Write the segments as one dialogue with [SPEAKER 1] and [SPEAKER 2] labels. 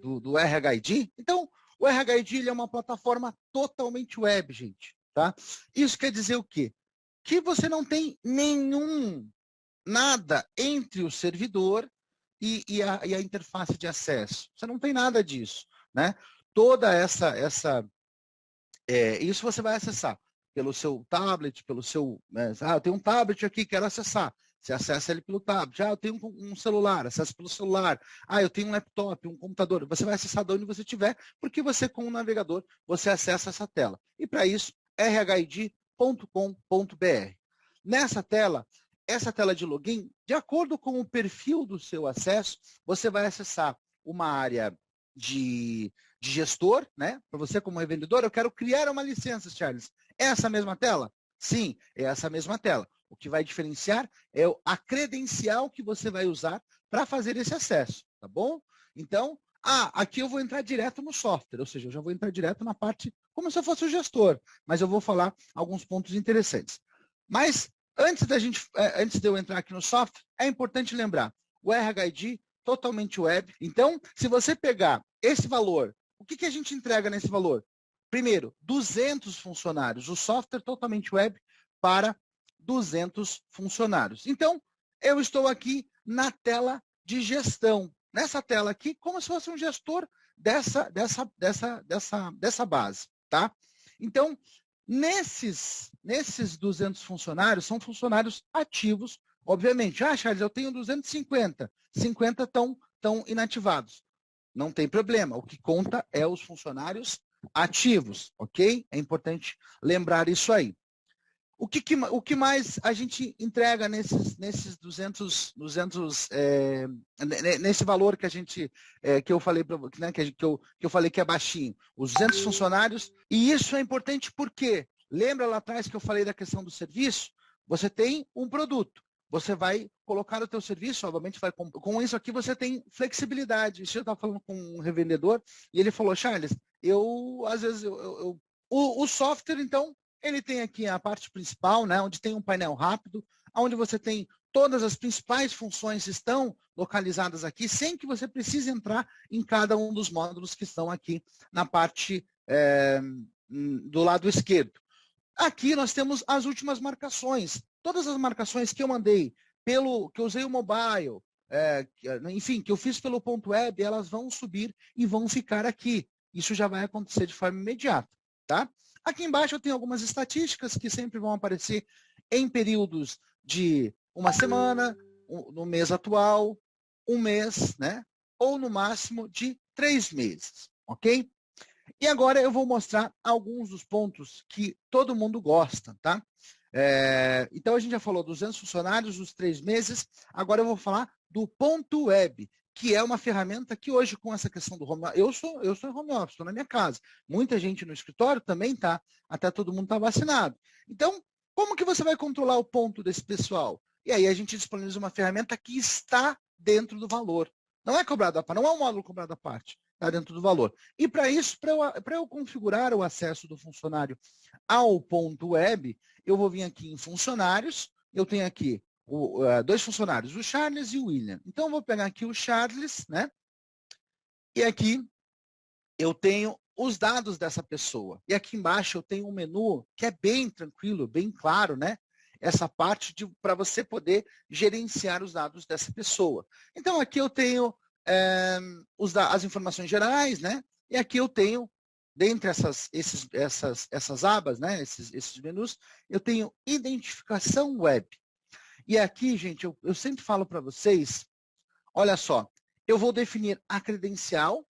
[SPEAKER 1] do RHID. Então, o RHID ele é uma plataforma totalmente web, gente. Tá? Isso quer dizer o quê? Que você não tem nada entre o servidor e a interface de acesso. Você não tem nada disso. Né? Toda isso você vai acessar pelo seu tablet, pelo seu... eu tenho um tablet aqui, quero acessar. Você acessa ele pelo tablet. Eu tenho um celular, acessa pelo celular. Eu tenho um laptop, um computador. Você vai acessar de onde você estiver, porque você, com o navegador, você acessa essa tela. E, para isso, rhid.com.br. Nessa tela, essa tela de login, de acordo com o perfil do seu acesso, você vai acessar uma área de gestor, né? Para você como revendedor, eu quero criar uma licença, Charles. É essa mesma tela? Sim, é essa mesma tela. O que vai diferenciar é a credencial que você vai usar para fazer esse acesso, tá bom? Então, aqui eu vou entrar direto no software, ou seja, eu já vou entrar direto na parte como se eu fosse o gestor, mas eu vou falar alguns pontos interessantes. Mas antes de eu entrar aqui no software, é importante lembrar, o RHID totalmente web. Então, se você pegar esse valor, o que a gente entrega nesse valor? Primeiro, 200 funcionários, o software totalmente web para 200 funcionários. Então, eu estou aqui na tela de gestão. Nessa tela aqui, como se fosse um gestor dessa base. Tá? Então, nesses 200 funcionários, são funcionários ativos, obviamente. Charles, eu tenho 250. 50 estão inativados. Não tem problema. O que conta é os funcionários ativos, ok? É importante lembrar isso aí. O que mais a gente entrega nesses 200 nesse valor que a gente que eu falei que eu falei que é baixinho, os 200 funcionários, e isso é importante porque lembra lá atrás que eu falei da questão do serviço? Você tem um produto, você vai colocar o teu serviço, obviamente com isso aqui você tem flexibilidade. Isso eu estava falando com um revendedor e ele falou, Charles, às vezes o software, então, ele tem aqui a parte principal, né, onde tem um painel rápido, onde você tem todas as principais funções estão localizadas aqui, sem que você precise entrar em cada um dos módulos que estão aqui na parte do lado esquerdo. Aqui nós temos as últimas marcações. Todas as marcações que eu mandei, que eu usei o mobile, enfim, que eu fiz pelo ponto web, elas vão subir e vão ficar aqui. Isso já vai acontecer de forma imediata. Tá? Aqui embaixo eu tenho algumas estatísticas que sempre vão aparecer em períodos de uma semana, no mês atual, um mês, né? Ou no máximo de 3 meses, ok? E agora eu vou mostrar alguns dos pontos que todo mundo gosta, tá? Então a gente já falou dos 200 funcionários, dos 3 meses, agora eu vou falar do ponto web, que é uma ferramenta que hoje, com essa questão do home office, eu sou em home office, estou na minha casa. Muita gente no escritório também tá, até todo mundo está vacinado. Então, como que você vai controlar o ponto desse pessoal? E aí a gente disponibiliza uma ferramenta que está dentro do valor. Não é cobrado à parte, não é um módulo cobrado à parte, está dentro do valor. E para isso, para eu configurar o acesso do funcionário ao ponto web, eu vou vir aqui em funcionários, eu tenho aqui 2 funcionários, o Charles e o William. Então, eu vou pegar aqui o Charles, né? E aqui eu tenho os dados dessa pessoa. E aqui embaixo eu tenho um menu que é bem tranquilo, bem claro, né? Essa parte para você poder gerenciar os dados dessa pessoa. Então, aqui eu tenho as informações gerais, né? E aqui eu tenho, dentre essas abas, né? Esses menus, eu tenho identificação web. E aqui, gente, eu sempre falo para vocês, olha só, eu vou definir a credencial,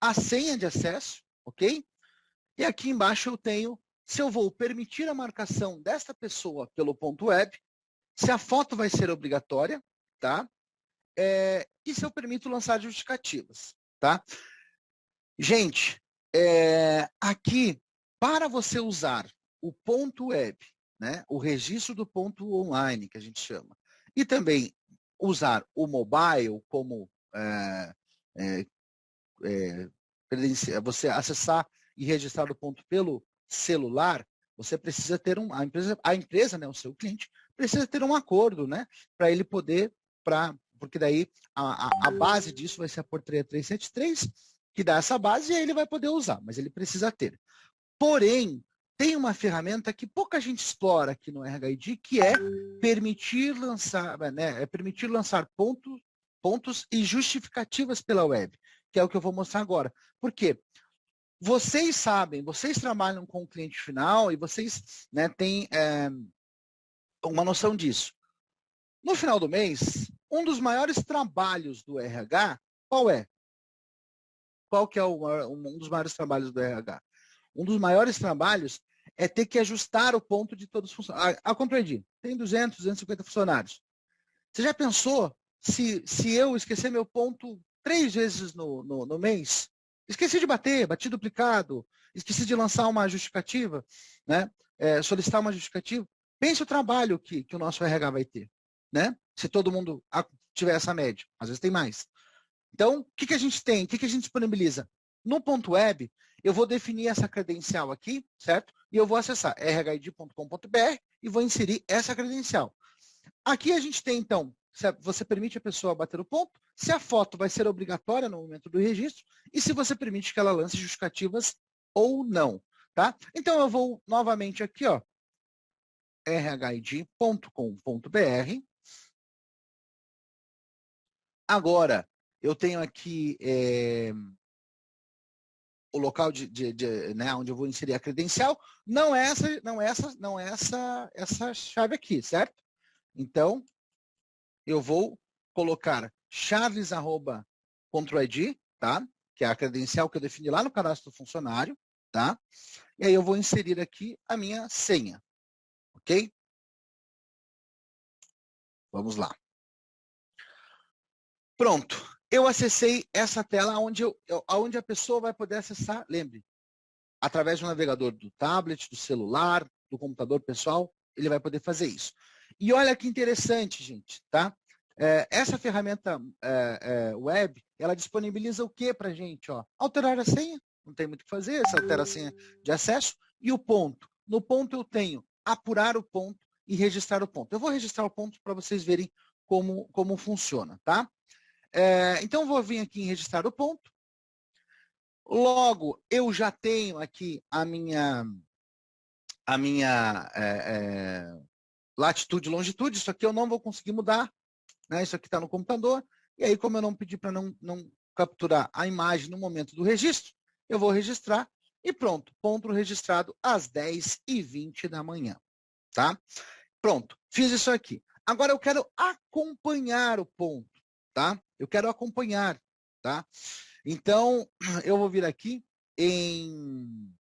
[SPEAKER 1] a senha de acesso, ok? E aqui embaixo eu tenho se eu vou permitir a marcação desta pessoa pelo ponto web, se a foto vai ser obrigatória, tá? E se eu permito lançar justificativas, tá? Gente, aqui, para você usar o ponto web, né, o registro do ponto online, que a gente chama, e também usar o mobile como você acessar e registrar o ponto pelo celular, você precisa ter a empresa, né, o seu cliente, precisa ter um acordo, né, para ele poder, porque daí a base disso vai ser a portaria 373, que dá essa base e aí ele vai poder usar, mas ele precisa ter. Porém, tem uma ferramenta que pouca gente explora aqui no RHID, que é permitir lançar, né, permitir lançar pontos e justificativas pela web, que é o que eu vou mostrar agora. Por quê? Vocês sabem, vocês trabalham com o cliente final e vocês, né, têm uma noção disso. No final do mês, um dos maiores trabalhos do RH, qual é? Qual que é um dos maiores trabalhos do RH? Um dos maiores trabalhos é ter que ajustar o ponto de todos os funcionários. A Comprendi, tem 200, 250 funcionários. Você já pensou se eu esquecer meu ponto 3 vezes no mês? Esqueci de bater, bati duplicado, esqueci de lançar uma justificativa, né? Solicitar uma justificativa. Pense o trabalho que o nosso RH vai ter, né? Se todo mundo tiver essa média. Às vezes tem mais. Então, o que a gente tem? O que a gente disponibiliza? No ponto web, eu vou definir essa credencial aqui, certo? E eu vou acessar rhid.com.br e vou inserir essa credencial. Aqui a gente tem, então, se você permite a pessoa bater o ponto, se a foto vai ser obrigatória no momento do registro e se você permite que ela lance justificativas ou não, tá? Então, eu vou novamente aqui, ó, rhid.com.br. Agora, eu tenho aqui o local né, onde eu vou inserir a credencial, não é essa chave aqui, certo? Então, eu vou colocar charles@controid, tá? Que é a credencial que eu defini lá no cadastro do funcionário, tá? E aí eu vou inserir aqui a minha senha, ok? Vamos lá. Pronto. Eu acessei essa tela onde a pessoa vai poder acessar, lembre, através do navegador do tablet, do celular, do computador pessoal, ele vai poder fazer isso. E olha que interessante, gente, tá? Essa ferramenta web, ela disponibiliza o que para a gente? Ó? Alterar a senha, não tem muito o que fazer, você altera a senha de acesso, e o ponto. No ponto eu tenho apurar o ponto e registrar o ponto. Eu vou registrar o ponto para vocês verem como funciona, tá? Então, eu vou vir aqui em registrar o ponto. Logo, eu já tenho aqui a minha latitude e longitude. Isso aqui eu não vou conseguir mudar, né? Isso aqui está no computador. E aí, como eu não pedi para não capturar a imagem no momento do registro, eu vou registrar e pronto. Ponto registrado às 10h20 da manhã. Tá? Pronto, fiz isso aqui. Agora eu quero acompanhar o ponto, tá? Eu quero acompanhar, tá? Então, eu vou vir aqui em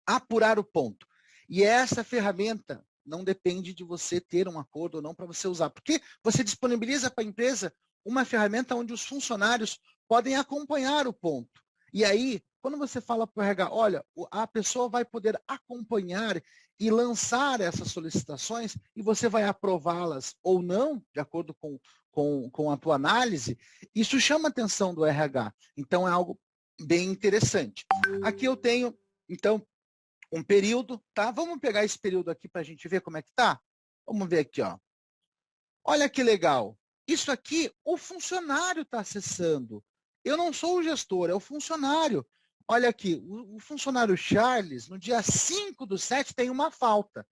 [SPEAKER 1] apurar o ponto. E essa ferramenta não depende de você ter um acordo ou não para você usar, porque você disponibiliza para a empresa uma ferramenta onde os funcionários podem acompanhar o ponto. E aí, quando você fala para o RH, olha, a pessoa vai poder acompanhar e lançar essas solicitações e você vai aprová-las ou não, de acordo com a tua análise, isso chama a atenção do RH. Então, é algo bem interessante. Aqui eu tenho, então, um período, tá? Vamos pegar esse período aqui para a gente ver como é que tá? Vamos ver aqui, ó. Olha que legal. Isso aqui, o funcionário está acessando. Eu não sou o gestor, é o funcionário. Olha aqui, o funcionário Charles, no dia 5/7, tem uma falta.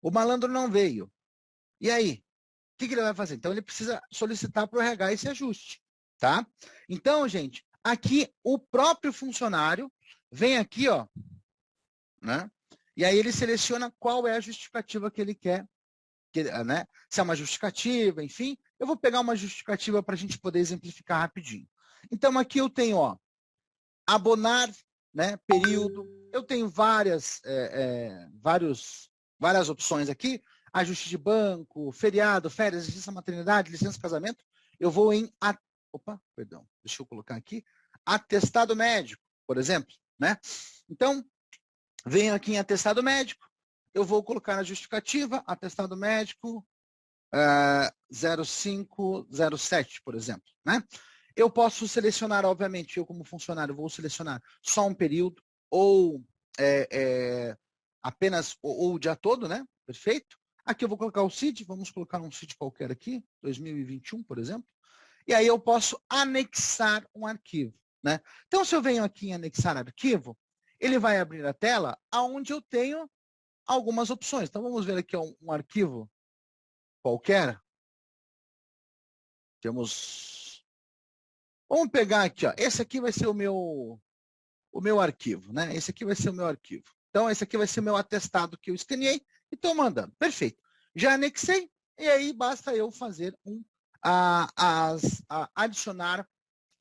[SPEAKER 1] O malandro não veio. E aí? O que ele vai fazer? Então, ele precisa solicitar para o RH esse ajuste, tá? Então, gente, aqui o próprio funcionário vem aqui, ó, né? E aí ele seleciona qual é a justificativa que ele quer, né? Se é uma justificativa, enfim. Eu vou pegar uma justificativa para a gente poder exemplificar rapidinho. Então, aqui eu tenho, ó, abonar, né, período. Eu tenho várias opções aqui. Ajuste de banco, feriado, férias, licença maternidade, licença casamento. Eu vou em... Opa, perdão. Deixa eu colocar aqui. Atestado médico, por exemplo, né? Então, venho aqui em atestado médico, eu vou colocar na justificativa, atestado médico 0507, por exemplo. Né? Eu posso selecionar, obviamente, eu como funcionário vou selecionar só um período ou apenas ou o dia todo, né? Perfeito? Aqui eu vou colocar o CID, vamos colocar um CID qualquer aqui, 2021, por exemplo. e aí eu posso anexar um arquivo, né? Então, se eu venho aqui em anexar arquivo, ele vai abrir a tela onde eu tenho algumas opções. Então, vamos ver aqui um arquivo qualquer. Vamos pegar aqui, ó. Esse aqui vai ser o meu arquivo, né? Esse aqui vai ser o meu arquivo. Então, esse aqui vai ser o meu atestado que eu escaneei e estou mandando. Perfeito. Já anexei, e aí basta eu fazer adicionar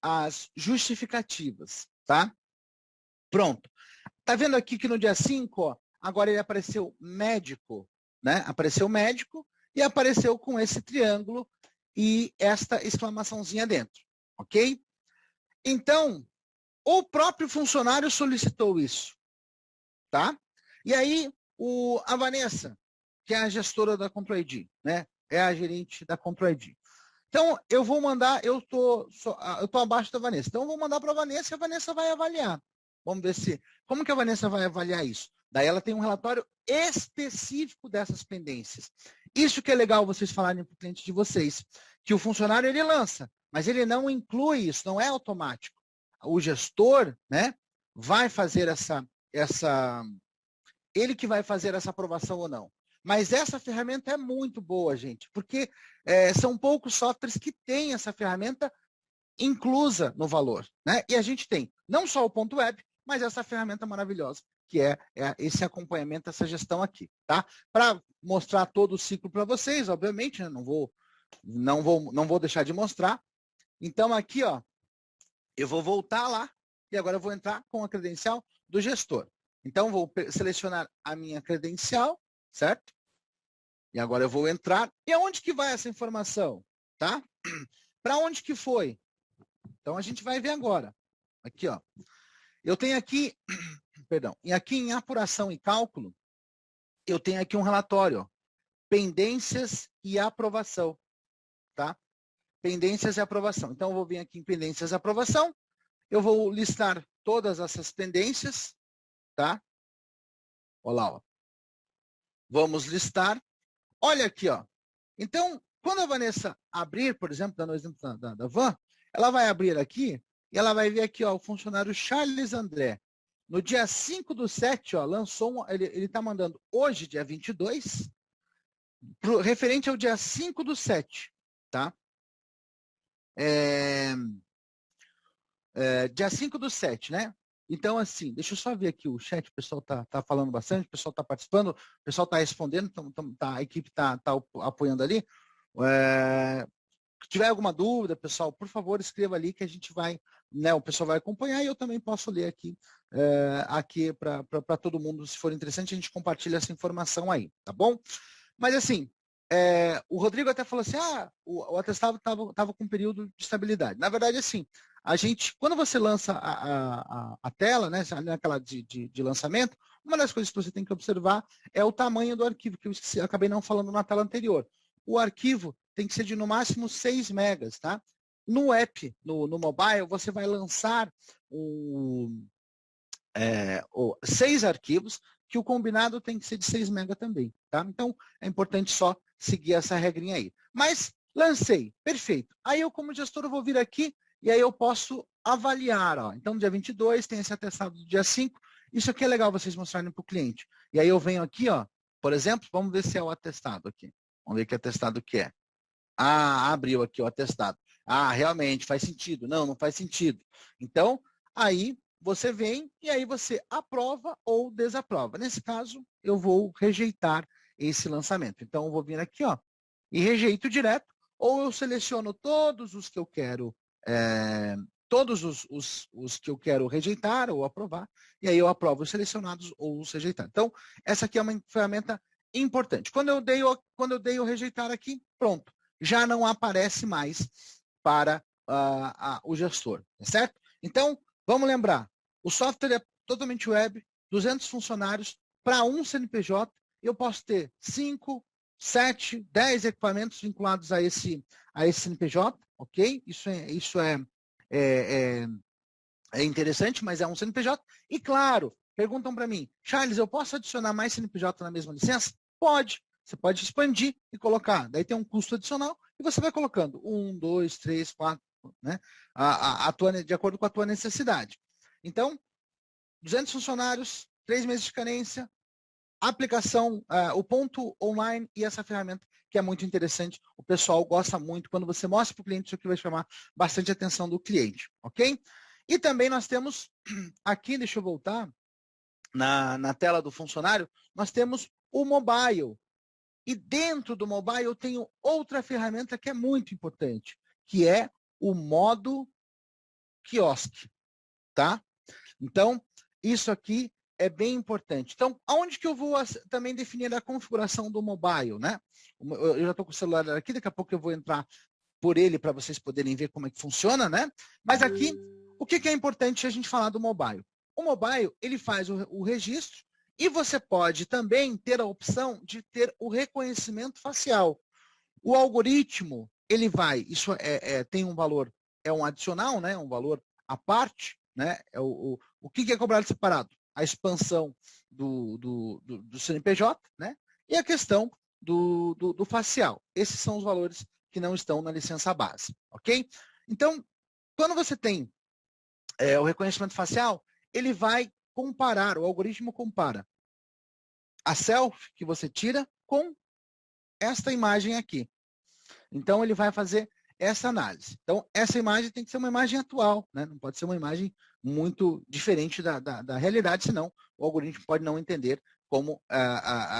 [SPEAKER 1] as justificativas, tá? Pronto. Tá vendo aqui que no dia 5, ó, agora ele apareceu médico, né? Apareceu médico e apareceu com esse triângulo e esta exclamaçãozinha dentro, ok? Então, o próprio funcionário solicitou isso, tá? E aí, a Vanessa, que é a gestora da Control ID, né? É a gerente da Control ID. Então, eu vou mandar, eu tô abaixo da Vanessa. Então, eu vou mandar para a Vanessa e a Vanessa vai avaliar. Vamos ver como que a Vanessa vai avaliar isso. Daí ela tem um relatório específico dessas pendências. Isso que é legal vocês falarem para o cliente de vocês, que o funcionário ele lança, mas ele não inclui isso, não é automático. O gestor, né, vai fazer ele que vai fazer essa aprovação ou não. Mas essa ferramenta é muito boa, gente, porque são poucos softwares que têm essa ferramenta inclusa no valor, né? E a gente tem não só o ponto web, mas essa ferramenta maravilhosa, que é esse acompanhamento, essa gestão aqui, tá? Para mostrar todo o ciclo para vocês, obviamente, né? Não vou deixar de mostrar. Então, aqui, ó, eu vou voltar lá e agora eu vou entrar com a credencial do gestor. Então, vou selecionar a minha credencial, certo? E agora eu vou entrar. E aonde que vai essa informação? Tá? Para onde que foi? Então, a gente vai ver agora. Aqui, ó. Eu tenho aqui, perdão, e aqui em apuração e cálculo, eu tenho aqui um relatório, ó, pendências e aprovação, tá? Pendências e aprovação. Então, eu vou vir aqui em pendências e aprovação, eu vou listar todas essas pendências, tá? Olha lá, ó. Vamos listar. Olha aqui, ó. Então, quando a Vanessa abrir, por exemplo, dando o exemplo da Van, ela vai abrir aqui e ela vai ver aqui, ó, o funcionário Charles André. No dia 5/7, ó, lançou, ele está mandando hoje, dia 22, referente ao dia 5/7, tá? Dia 5/7, né? Então, assim, deixa eu só ver aqui o chat, o pessoal tá falando bastante, o pessoal está participando, o pessoal está respondendo, a equipe está apoiando ali. Se tiver alguma dúvida, pessoal, por favor, escreva ali que a gente vai, né, o pessoal vai acompanhar e eu também posso ler aqui, para todo mundo, se for interessante, a gente compartilha essa informação aí, tá bom? Mas assim, o Rodrigo até falou assim, o atestado estava com um período de estabilidade. Na verdade, assim, quando você lança a tela, né, naquela de lançamento, uma das coisas que você tem que observar é o tamanho do arquivo, que eu acabei não falando na tela anterior. O arquivo tem que ser de no máximo 6 megas, tá? No app, no mobile, você vai lançar 6 arquivos, que o combinado tem que ser de 6 MB também, tá? Então, é importante só seguir essa regrinha aí. Mas, lancei, perfeito. Aí eu, como gestor, vou vir aqui e aí eu posso avaliar, ó. Então, no dia 22, tem esse atestado do dia 5. Isso aqui é legal vocês mostrarem para o cliente. E aí eu venho aqui, ó, por exemplo, vamos ver se é o atestado aqui. Vamos ver que atestado que é. Abriu aqui o atestado. Realmente, faz sentido. Não faz sentido. Então, aí você vem e aí você aprova ou desaprova. Nesse caso, eu vou rejeitar esse lançamento. Então, eu vou vir aqui, ó, e rejeito direto, ou eu seleciono todos os que eu quero, todos os que eu quero rejeitar ou aprovar, e aí eu aprovo os selecionados ou os rejeitados. Então, essa aqui é uma ferramenta importante. Quando eu dei o rejeitar aqui, pronto, já não aparece mais para o gestor, certo? Então, vamos lembrar, o software é totalmente web, 200 funcionários para um CNPJ, eu posso ter 5, 7, 10 equipamentos vinculados a esse CNPJ, ok? Isso é interessante, mas é um CNPJ. E claro, perguntam para mim, Charles, eu posso adicionar mais CNPJ na mesma licença? Pode. Você pode expandir e colocar. Daí tem um custo adicional e você vai colocando 1, 2, 3, 4, né? De acordo com a tua necessidade. Então, 200 funcionários, 3 meses de carência, aplicação, o ponto online e essa ferramenta que é muito interessante. O pessoal gosta muito. Quando você mostra para o cliente, isso aqui vai chamar bastante atenção do cliente, ok? E também nós temos aqui, deixa eu voltar, na tela do funcionário, nós temos o mobile. E dentro do mobile eu tenho outra ferramenta que é muito importante, que é o modo quiosque, tá? Então, isso aqui é bem importante. Então, aonde que eu vou também definir a configuração do mobile, né? Eu já estou com o celular aqui, daqui a pouco eu vou entrar por ele para vocês poderem ver como é que funciona, né? Mas aqui, o que é importante a gente falar do mobile? O mobile, ele faz o registro e você pode também ter a opção de ter o reconhecimento facial. O algoritmo, ele vai, isso tem um valor, é um adicional, né? Um valor à parte, né? O que é cobrado separado? A expansão do CNPJ, né? E a questão do facial. Esses são os valores que não estão na licença base, ok? Então, quando você tem o reconhecimento facial, ele vai comparar, o algoritmo compara a selfie que você tira com esta imagem aqui. Então, ele vai fazer essa análise. Então, essa imagem tem que ser uma imagem atual, né? Não pode ser uma imagem muito diferente da realidade, senão o algoritmo pode não entender como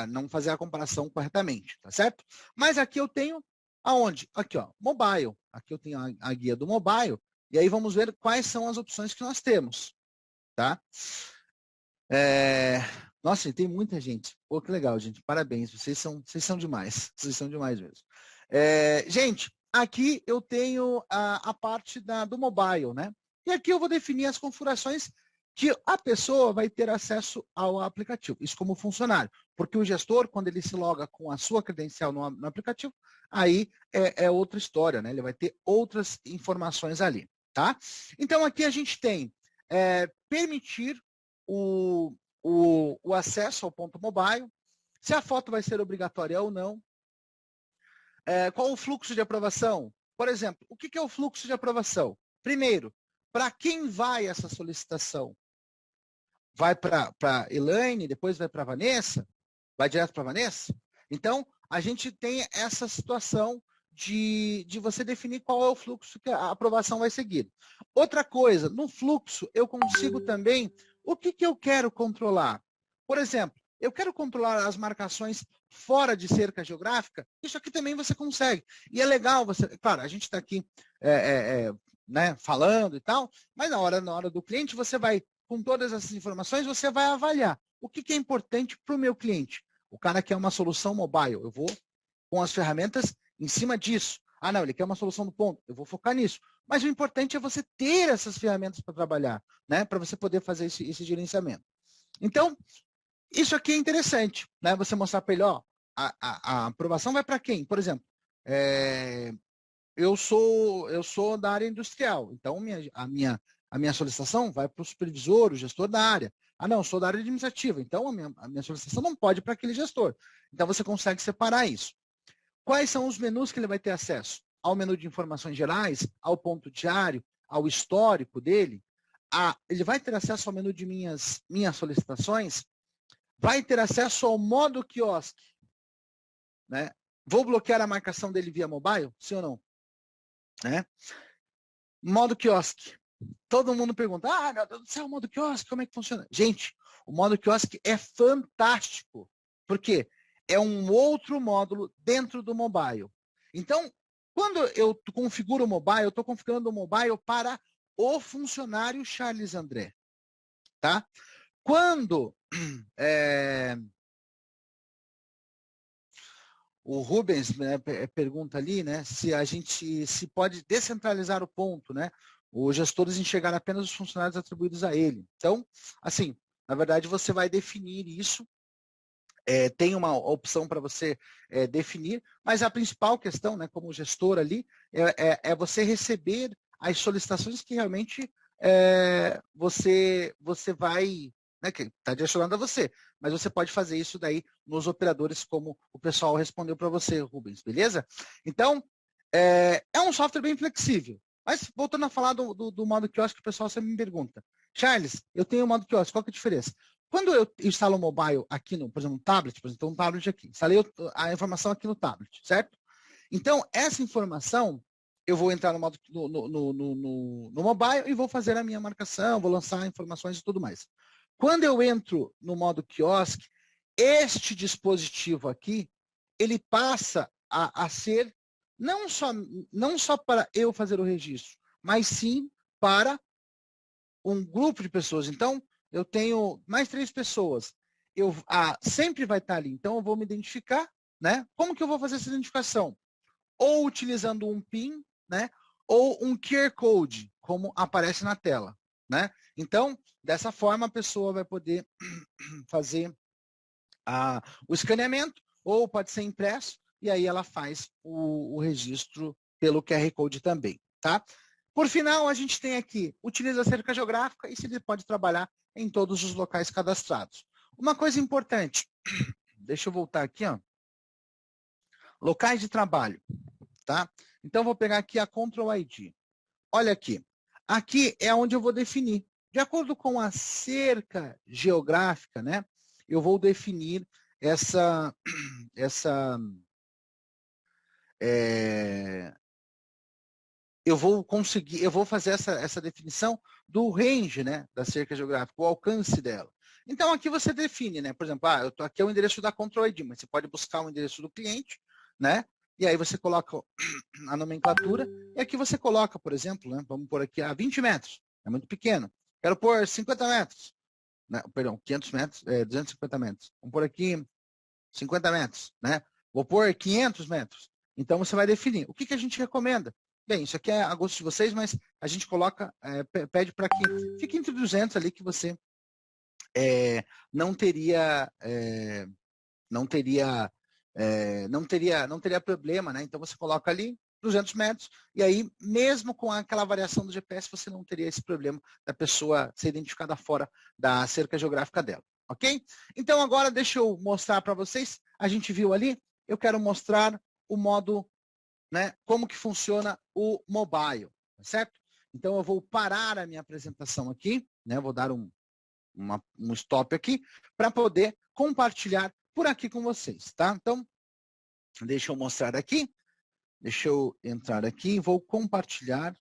[SPEAKER 1] não fazer a comparação corretamente, tá certo? Mas aqui eu tenho aonde? Aqui, ó, mobile. Aqui eu tenho a guia do mobile, e aí vamos ver quais são as opções que nós temos, tá? Nossa, tem muita gente. Pô, que legal, gente. Parabéns, vocês são demais. Vocês são demais mesmo. Gente, aqui eu tenho a parte do mobile, né? E aqui eu vou definir as configurações que a pessoa vai ter acesso ao aplicativo. Isso como funcionário. Porque o gestor, quando ele se loga com a sua credencial no aplicativo, aí é outra história, né? Ele vai ter outras informações ali, tá? Então, aqui a gente tem permitir o acesso ao ponto mobile, se a foto vai ser obrigatória ou não, qual o fluxo de aprovação? Por exemplo, o que é o fluxo de aprovação? Primeiro, para quem vai essa solicitação? Vai para a Elaine, depois vai para a Vanessa? Vai direto para a Vanessa? Então, a gente tem essa situação de você definir qual é o fluxo que a aprovação vai seguir. Outra coisa, no fluxo, eu consigo também, o que eu quero controlar? Por exemplo, eu quero controlar as marcações fora de cerca geográfica, isso aqui também você consegue. E é legal, claro, a gente está aqui né, falando e tal, mas na hora do cliente, você vai, com todas essas informações, você vai avaliar o que é importante para o meu cliente. O cara quer uma solução mobile, eu vou com as ferramentas em cima disso. Ah, não, ele quer uma solução do ponto, eu vou focar nisso. Mas o importante é você ter essas ferramentas para trabalhar, né? Para você poder fazer esse gerenciamento. Então, isso aqui é interessante, né? Você mostrar para ele, ó, a aprovação vai para quem? Por exemplo, eu sou da área industrial, então a minha solicitação vai para o supervisor, o gestor da área. Ah, não, eu sou da área administrativa, então a minha solicitação não pode ir para aquele gestor. Então você consegue separar isso. Quais são os menus que ele vai ter acesso? Ao menu de informações gerais, ao ponto diário, ao histórico dele. Ele vai ter acesso ao menu de minhas solicitações, vai ter acesso ao modo quiosque. Né? Vou bloquear a marcação dele via mobile? Sim ou não? Né? Modo quiosque. Todo mundo pergunta, meu Deus do céu, modo quiosque, como é que funciona? Gente, o modo quiosque é fantástico. Por quê? É um outro módulo dentro do mobile. Então, quando eu configuro o mobile, eu estou configurando o mobile para o funcionário Charles André. Tá? Quando o Rubens, né, pergunta ali, né, se pode descentralizar o ponto, né? Os gestores enxergaram apenas os funcionários atribuídos a ele. Então, assim, na verdade, você vai definir isso. Tem uma opção para você definir, mas a principal questão, né, como gestor ali, é você receber as solicitações que realmente você vai, né, que está direcionado a você, mas você pode fazer isso daí nos operadores, como o pessoal respondeu para você, Rubens, beleza? Então, É um software bem flexível. Mas voltando a falar do modo quiosque, o pessoal sempre me pergunta, Charles, eu tenho o modo quiosque, qual que é a diferença? Quando eu instalo o mobile aqui, por exemplo, no tablet, por exemplo, um tablet aqui, instalei a informação aqui no tablet, certo? Então, essa informação, eu vou entrar no modo no mobile e vou fazer a minha marcação, vou lançar informações e tudo mais. Quando eu entro no modo quiosque, este dispositivo aqui, ele passa a ser não só para eu fazer o registro, mas sim para um grupo de pessoas. Então, eu tenho mais 3 pessoas. Sempre vai estar ali. Então, eu vou me identificar, né? Como que eu vou fazer essa identificação? Ou utilizando um PIN, né? Ou um QR Code, como aparece na tela, né? Então, dessa forma, a pessoa vai poder fazer o escaneamento, ou pode ser impresso, e aí ela faz o registro pelo QR Code também, tá? Por final, a gente tem aqui, utiliza a cerca geográfica e se ele pode trabalhar em todos os locais cadastrados. Uma coisa importante, deixa eu voltar aqui, ó. Locais de trabalho, tá? Então, vou pegar aqui a Control ID. Olha aqui. Aqui é onde eu vou definir. De acordo com a cerca geográfica, né? Eu vou definir essa eu vou fazer essa definição do range, né, da cerca geográfica, o alcance dela. Então, aqui você define, né, por exemplo, aqui é o endereço da Control ID, mas você pode buscar o endereço do cliente, né, e aí você coloca a nomenclatura, e aqui você coloca, por exemplo, né, vamos pôr aqui a 20 metros, é muito pequeno, quero pôr 50 metros, né, perdão, 500 metros, 250 metros, vamos pôr aqui 50 metros, né, vou pôr 500 metros. Então, você vai definir. O que a gente recomenda? Bem, isso aqui é a gosto de vocês, mas a gente coloca, pede para que fique entre 200 ali, que você não teria, não teria problema, né? Então você coloca ali 200 metros e aí, mesmo com aquela variação do GPS, você não teria esse problema da pessoa ser identificada fora da cerca geográfica dela, ok? Então agora deixa eu mostrar para vocês. A gente viu ali. Eu quero mostrar o modo, né, como que funciona o mobile, certo? Então eu vou parar a minha apresentação aqui, né? Vou dar um stop aqui para poder compartilhar por aqui com vocês, tá? Então, deixa eu mostrar aqui, deixa eu entrar aqui, vou compartilhar,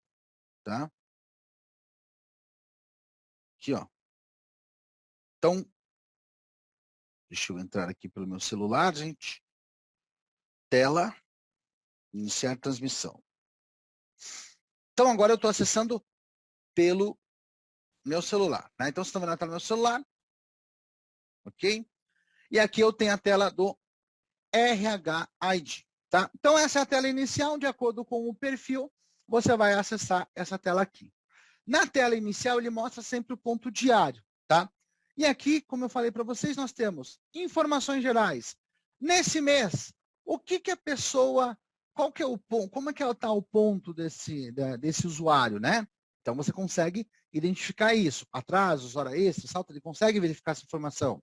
[SPEAKER 1] tá? Aqui, ó. Então, deixa eu entrar aqui pelo meu celular, gente. Tela, iniciar transmissão. Então, agora eu estou acessando pelo meu celular, né? Então, vocês estão vendo a tela do meu celular, ok? E aqui eu tenho a tela do RH ID, tá? Então, essa é a tela inicial, de acordo com o perfil, você vai acessar essa tela aqui. Na tela inicial, ele mostra sempre o ponto diário, tá? E aqui, como eu falei para vocês, nós temos informações gerais. Nesse mês, o que a pessoa, qual que é o ponto, como é que está o ponto desse usuário, né? Então, você consegue identificar isso. Atrasos, hora extra, salto, ele consegue verificar essa informação.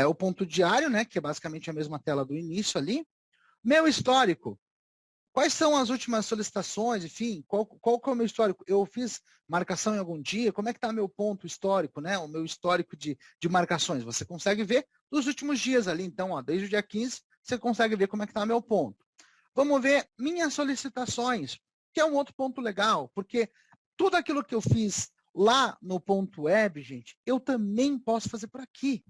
[SPEAKER 1] O ponto diário, né, que é basicamente a mesma tela do início ali. Meu histórico. Quais são as últimas solicitações, enfim, qual que é o meu histórico? Eu fiz marcação em algum dia? Como é que está meu ponto histórico, né? O meu histórico de marcações. Você consegue ver nos últimos dias ali. Então, ó, desde o dia 15, você consegue ver como é que está meu ponto. Vamos ver minhas solicitações, que é um outro ponto legal, porque tudo aquilo que eu fiz lá no ponto web, gente, eu também posso fazer por aqui.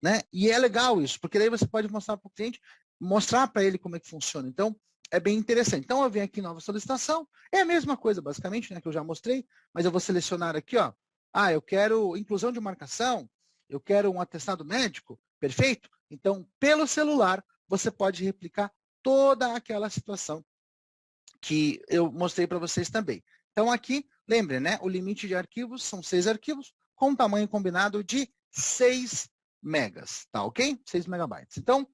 [SPEAKER 1] Né? E é legal isso, porque daí você pode mostrar para o cliente, mostrar para ele como é que funciona. Então, é bem interessante. Então, eu venho aqui, nova solicitação, é a mesma coisa, basicamente, né, que eu já mostrei, mas eu vou selecionar aqui, ó. Eu quero inclusão de marcação, eu quero um atestado médico, perfeito? Então, pelo celular, você pode replicar toda aquela situação que eu mostrei para vocês também. Então, aqui, lembrem, né, o limite de arquivos são 6 arquivos, com tamanho combinado de 6 megas, tá ok? 6 megabytes. Então,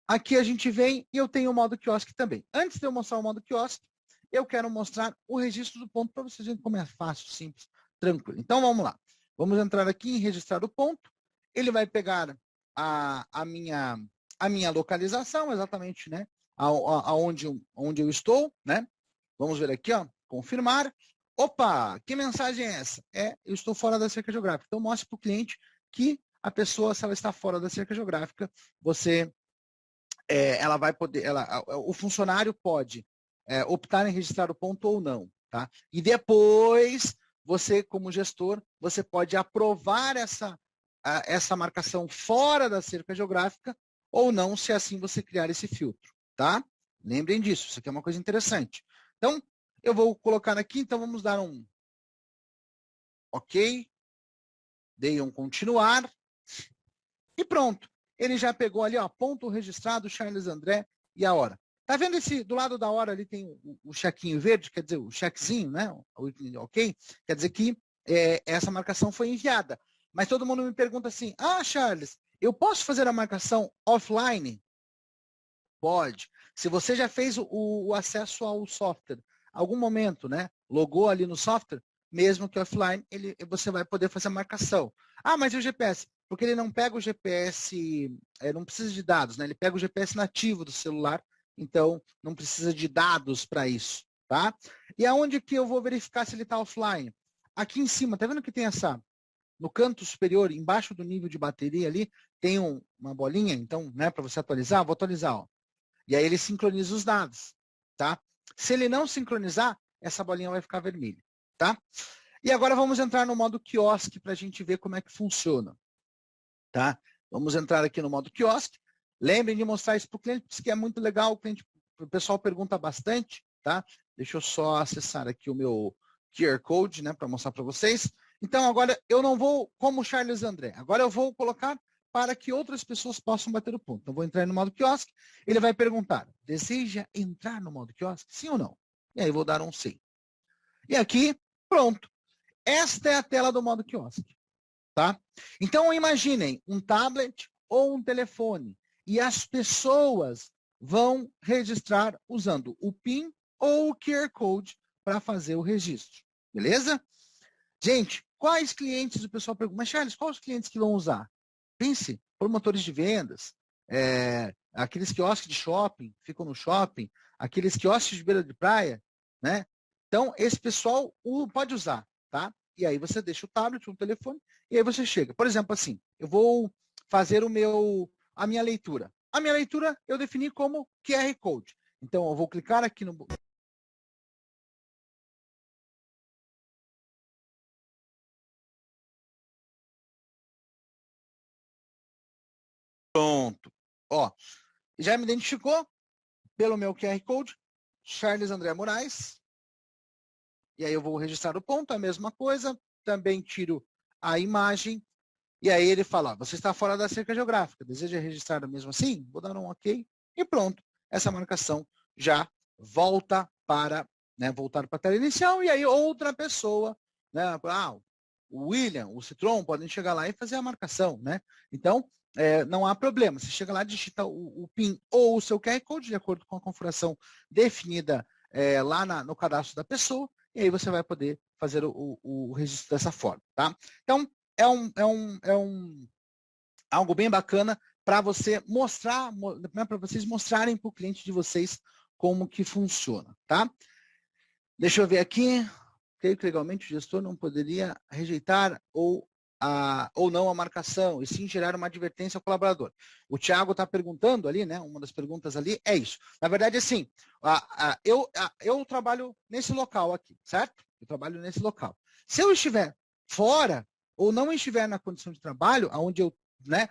[SPEAKER 1] aqui a gente vem e eu tenho o modo quiosque também. Antes de eu mostrar o modo quiosque, eu quero mostrar o registro do ponto para vocês verem como é fácil, simples, tranquilo. Então, vamos lá. Vamos entrar aqui em registrar o ponto. Ele vai pegar a minha localização, exatamente, né? onde eu estou, né? Vamos ver aqui, ó, confirmar. Opa, que mensagem é essa? Eu estou fora da cerca geográfica. Então, mostre para o cliente que a pessoa, se ela está fora da cerca geográfica, ela vai poder, o funcionário pode optar em registrar o ponto ou não, tá? E depois, você, como gestor, você pode aprovar essa marcação fora da cerca geográfica ou não, se assim você criar esse filtro, tá? Lembrem disso, isso aqui é uma coisa interessante. Então, eu vou colocar aqui, então vamos dar um OK, dei um continuar e pronto. Ele já pegou ali, ó, ponto registrado, Charles André e a hora. Tá vendo do lado da hora ali tem o chequinho verde, quer dizer, o chequezinho, né? OK? Quer dizer que essa marcação foi enviada. Mas todo mundo me pergunta assim, Charles, eu posso fazer a marcação offline? Pode. Se você já fez o acesso ao software, algum momento, né? Logou ali no software, mesmo que offline, você vai poder fazer a marcação. Mas e o GPS? Porque ele não pega o GPS, não precisa de dados, né? Ele pega o GPS nativo do celular, então não precisa de dados para isso, tá? E aonde que eu vou verificar se ele está offline? Aqui em cima, tá vendo que tem no canto superior, embaixo do nível de bateria ali, tem uma bolinha, então, né, para você atualizar, vou atualizar, ó. E aí ele sincroniza os dados, tá? Se ele não sincronizar, essa bolinha vai ficar vermelha, tá? E agora vamos entrar no modo quiosque para a gente ver como é que funciona, tá? Vamos entrar aqui no modo quiosque. Lembrem de mostrar isso para o cliente, porque é muito legal, o pessoal pergunta bastante, tá? Deixa eu só acessar aqui o meu QR Code, né, para mostrar para vocês. Então, agora eu não vou como Charles André, agora eu vou colocar para que outras pessoas possam bater o ponto. Então, vou entrar no modo quiosque, ele vai perguntar, deseja entrar no modo quiosque? Sim ou não? E aí, vou dar um sim. E aqui, pronto. Esta é a tela do modo quiosque, tá? Então, imaginem um tablet ou um telefone e as pessoas vão registrar usando o PIN ou o QR Code para fazer o registro, beleza? Gente, quais clientes o pessoal pergunta? Mas, Charles, quais os clientes que vão usar? Pense, promotores de vendas, aqueles quiosques de shopping, ficam no shopping, aqueles quiosques de beira de praia, né? Então, esse pessoal pode usar, tá? E aí você deixa o tablet, o telefone, e aí você chega. Por exemplo, assim, eu vou fazer a minha leitura. A minha leitura eu defini como QR Code. Então, eu vou clicar aqui no... Pronto. Ó, já me identificou pelo meu QR Code, Charles André Moraes. E aí eu vou registrar o ponto, a mesma coisa. Também tiro a imagem. E aí ele fala, você está fora da cerca geográfica, deseja registrar mesmo assim? Vou dar um OK e pronto. Essa marcação já volta para, né, voltar para a tela inicial e aí outra pessoa, né, o William, o Citron podem chegar lá e fazer a marcação, né? Então, não há problema. Você chega lá, digita o PIN ou o seu QR Code de acordo com a configuração definida lá no cadastro da pessoa e aí você vai poder fazer o registro dessa forma, tá? Então, algo bem bacana para você mostrar, né, para vocês mostrarem para o cliente de vocês como que funciona, tá? Deixa eu ver aqui. Creio que legalmente o gestor não poderia rejeitar ou não a marcação, e sim gerar uma advertência ao colaborador. O Thiago está perguntando ali, né? Uma das perguntas ali é isso. Na verdade, assim, eu trabalho nesse local aqui, certo? Eu trabalho nesse local. Se eu estiver fora ou não estiver na condição de trabalho, onde eu, né,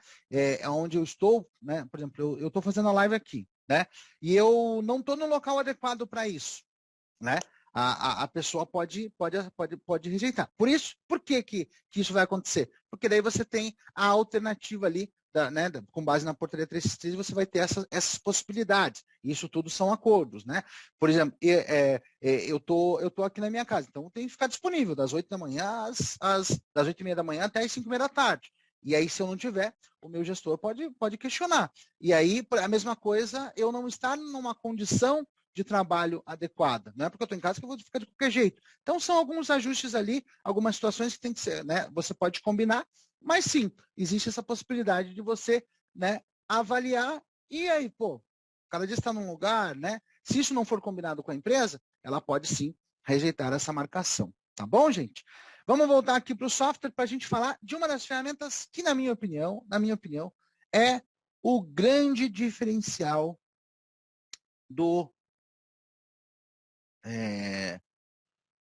[SPEAKER 1] onde eu estou, né? Por exemplo, eu estou fazendo a live aqui, né? E eu não estou no local adequado para isso, né? A pessoa pode rejeitar. Por que isso vai acontecer? Porque daí você tem a alternativa ali, né, com base na portaria 363, você vai ter essas possibilidades. Isso tudo são acordos, né? Por exemplo, eu tô aqui na minha casa, então tem que ficar disponível das 8 da manhã das 8h30 da manhã até as 5h30 da tarde. E aí, se eu não tiver, o meu gestor pode questionar. E aí, a mesma coisa, eu não estar numa condição de trabalho adequada. Não é porque eu estou em casa que eu vou ficar de qualquer jeito. Então, são alguns ajustes ali, algumas situações que tem que ser, né? Você pode combinar, mas sim, existe essa possibilidade de você, né, avaliar e aí, cada dia está num lugar, né? Se isso não for combinado com a empresa, ela pode sim rejeitar essa marcação. Tá bom, gente? Vamos voltar aqui para o software para a gente falar de uma das ferramentas que, na minha opinião, é o grande diferencial do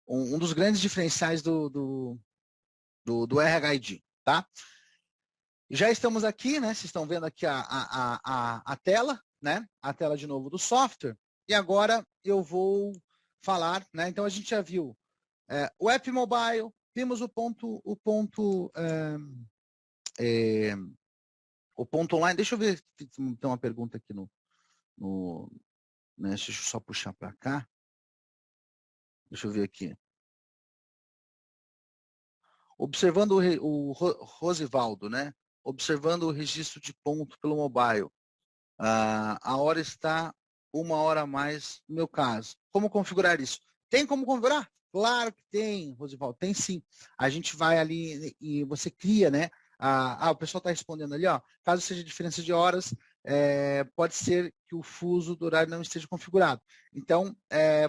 [SPEAKER 1] um dos grandes diferenciais do RHID, tá? Já estamos aqui, né? Vocês estão vendo aqui a tela, né? A tela de novo do software. E agora eu vou falar, né? Então a gente já viu o app mobile, vimos o ponto online. Deixa eu ver se tem uma pergunta aqui né? Deixa eu só puxar para cá. Deixa eu ver aqui. Observando o Rosivaldo, né? Observando o registro de ponto pelo mobile. A hora está 1 hora a mais no meu caso. Como configurar isso? Tem como configurar? Claro que tem, Rosivaldo, tem sim. A gente vai ali e você cria, né? O pessoal está respondendo ali, ó. Caso seja diferença de horas, pode ser que o fuso do horário não esteja configurado. Então,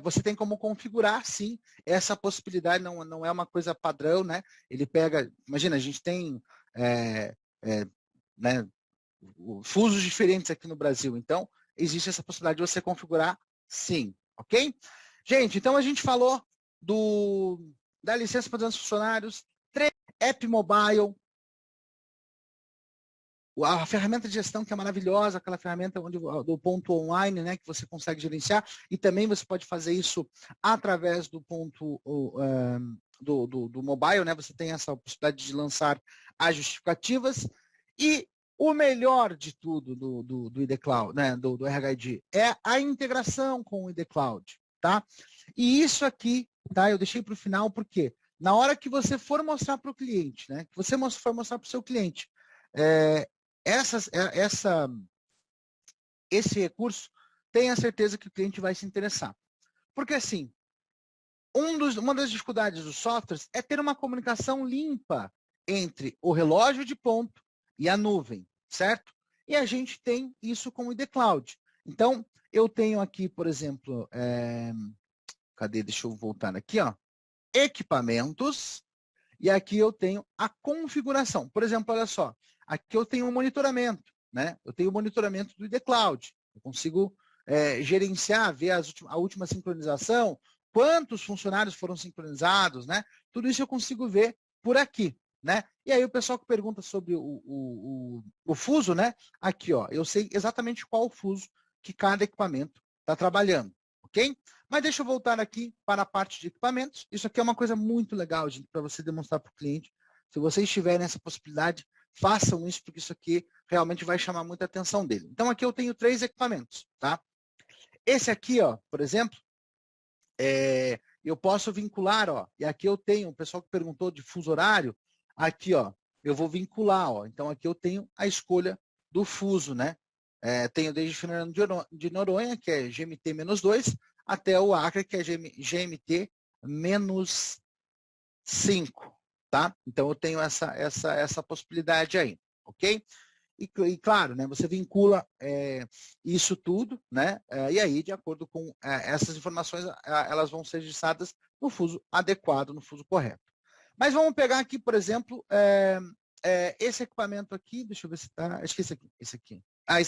[SPEAKER 1] você tem como configurar, sim, essa possibilidade, não é uma coisa padrão, né? Ele pega, imagina, a gente tem né, fusos diferentes aqui no Brasil. Então, existe essa possibilidade de você configurar, sim, ok? Gente, então a gente falou da licença para os funcionários, app mobile, a ferramenta de gestão que é maravilhosa, aquela ferramenta do ponto online, né, que você consegue gerenciar, e também você pode fazer isso através do ponto do mobile, né? Você tem essa possibilidade de lançar as justificativas. E o melhor de tudo do ID Cloud, né, do RHID, é a integração com o ID Cloud, tá? E isso aqui, tá? Eu deixei para o final porque na hora que você for mostrar para o cliente, né, que você for mostrar para o seu cliente, esse recurso, tenha certeza que o cliente vai se interessar. Porque assim, uma das dificuldades dos softwares é ter uma comunicação limpa entre o relógio de ponto e a nuvem, certo? E a gente tem isso com o ID Cloud. Então, eu tenho aqui, por exemplo, cadê? Deixa eu voltar aqui, ó. Equipamentos, e aqui eu tenho a configuração. Por exemplo, olha só, aqui eu tenho um monitoramento, né? Eu tenho o monitoramento do ID Cloud. Eu consigo gerenciar, ver a última sincronização, quantos funcionários foram sincronizados, né? Tudo isso eu consigo ver por aqui, né? E aí o pessoal que pergunta sobre o fuso, né? Aqui, ó, eu sei exatamente qual o fuso que cada equipamento está trabalhando, ok? Mas deixa eu voltar aqui para a parte de equipamentos. Isso aqui é uma coisa muito legal, gente, para você demonstrar para o cliente. Se vocês tiverem essa possibilidade, façam isso, porque isso aqui realmente vai chamar muita atenção dele. Então, aqui eu tenho 3 equipamentos, tá? Esse aqui, ó, por exemplo, eu posso vincular, ó, e aqui eu tenho, o pessoal que perguntou de fuso horário, aqui, ó, eu vou vincular, ó, então aqui eu tenho a escolha do fuso, né? Tenho desde Fernando de Noronha, que é GMT-2, até o Acre, que é GMT-5, tá? Então eu tenho essa possibilidade aí, ok? E claro, né, você vincula isso tudo, né? E aí, de acordo com essas informações, elas vão ser registradas no fuso adequado, no fuso correto. Mas vamos pegar aqui, por exemplo, esse equipamento aqui, deixa eu ver se está, acho que esse aqui. Esse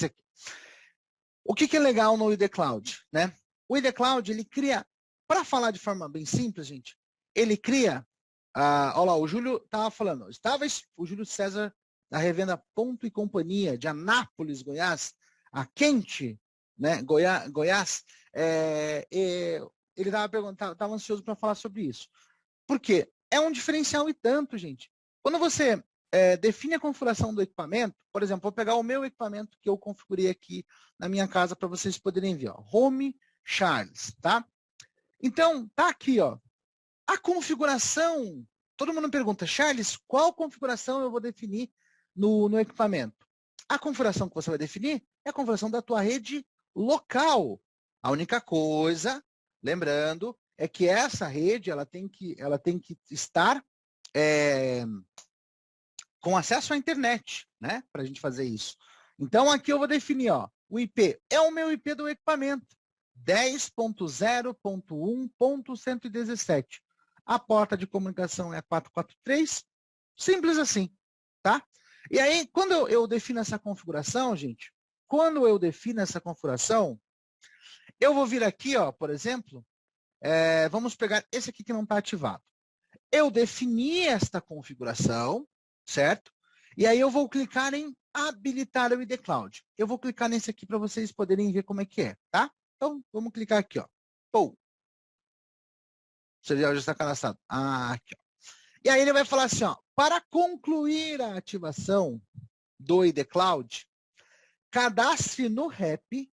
[SPEAKER 1] aqui. O que é legal no ID Cloud, né? O ID Cloud, ele cria, para falar de forma bem simples, gente, ele cria, olha lá, o Júlio estava falando, o Júlio César da revenda Ponto e Companhia de Anápolis, Goiás, a Quente, né, Goiás, ele estava ansioso para falar sobre isso. Por quê? É um diferencial e tanto, gente. Quando você define a configuração do equipamento, por exemplo, vou pegar o meu equipamento que eu configurei aqui na minha casa para vocês poderem ver, ó, Home Charles, tá? Então, tá aqui, ó, a configuração. Todo mundo me pergunta, Charles, qual configuração eu vou definir no equipamento? A configuração que você vai definir é a configuração da tua rede local. A única coisa, lembrando, é que essa rede ela tem que estar com acesso à internet, né? Para a gente fazer isso. Então, aqui eu vou definir, ó, O IP é o meu IP do equipamento. 10.0.1.117. A porta de comunicação é 443. Simples assim, tá? E aí, quando eu defino essa configuração, gente, quando eu defino essa configuração, eu vou vir aqui, ó, por exemplo, vamos pegar esse aqui que não está ativado. Eu defini esta configuração, certo? E aí eu vou clicar em habilitar o ID Cloud. Eu vou clicar nesse aqui para vocês poderem ver como é que é, tá? Então, vamos clicar aqui, ó. Pô. O servidor já está cadastrado. Aqui, ó. E aí ele vai falar assim, ó, para concluir a ativação do ID Cloud, cadastre no REP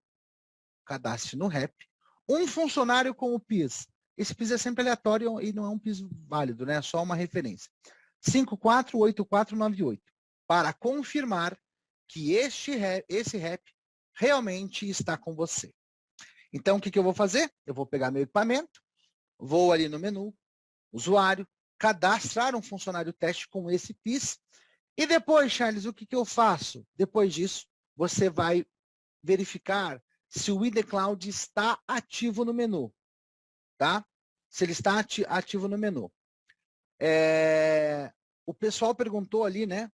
[SPEAKER 1] um funcionário com o PIS. Esse PIS é sempre aleatório e não é um PIS válido, né? É só uma referência. 548498. Para confirmar que esse REP realmente está com você. Então, o que eu vou fazer? Eu vou pegar meu equipamento, vou ali no menu, usuário, cadastrar um funcionário teste com esse PIS. E depois, Charles, o que eu faço? Depois disso, você vai verificar se o ID Cloud está ativo no menu, tá? Se ele está ativo no menu. O pessoal perguntou ali, né?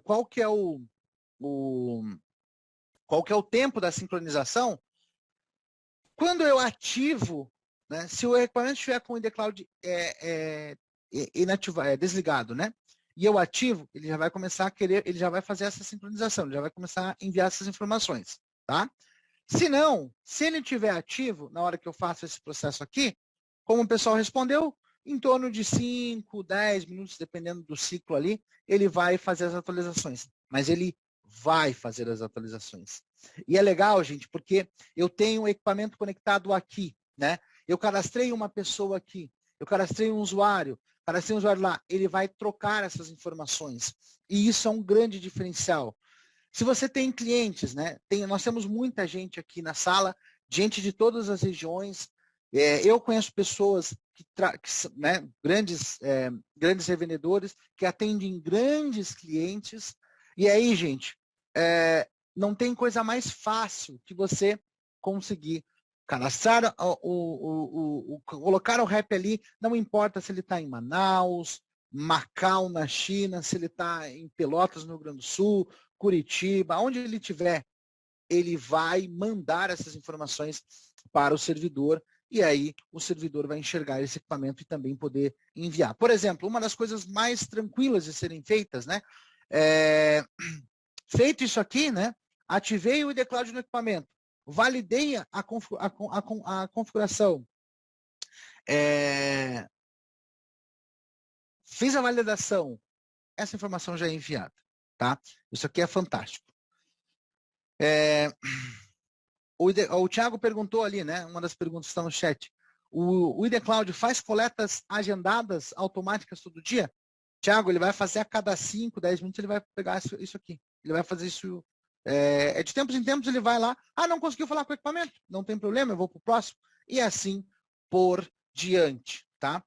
[SPEAKER 1] Qual que é qual que é o tempo da sincronização? Quando eu ativo, né? Se o equipamento estiver com o ID Cloud desligado, né? E eu ativo, ele já vai começar a querer, ele já vai fazer essa sincronização, ele já vai começar a enviar essas informações, tá? Se não, se ele estiver ativo, na hora que eu faço esse processo aqui, como o pessoal respondeu, em torno de 5, 10 minutos, dependendo do ciclo ali, ele vai fazer as atualizações. Mas ele vai fazer as atualizações. E é legal, gente, porque eu tenho o equipamento conectado aqui, né? Eu cadastrei uma pessoa aqui, eu cadastrei um usuário lá, ele vai trocar essas informações. E isso é um grande diferencial. Se você tem clientes, né? Nós temos muita gente aqui na sala, gente de todas as regiões. Eu conheço pessoas né, grandes revendedores que atendem grandes clientes. E aí, gente, não tem coisa mais fácil que você conseguir cadastrar, colocar o REP ali, não importa se ele está em Manaus, Macau, na China, se ele está em Pelotas, no Rio Grande do Sul, Curitiba, onde ele estiver, ele vai mandar essas informações para o servidor e aí o servidor vai enxergar esse equipamento e também poder enviar. Por exemplo, uma das coisas mais tranquilas de serem feitas, né? Feito isso aqui, né? Ativei o ID Cloud no equipamento, validei a configuração, fiz a validação, essa informação já é enviada, tá? Isso aqui é fantástico. O Thiago perguntou ali, né? Uma das perguntas que está no chat. O ID Cloud faz coletas agendadas automáticas todo dia? Thiago, ele vai fazer a cada 5, 10 minutos, ele vai pegar isso aqui. Ele vai fazer isso. De tempos em tempos, ele vai lá. Não conseguiu falar com o equipamento? Não tem problema, eu vou para o próximo. E assim por diante, tá?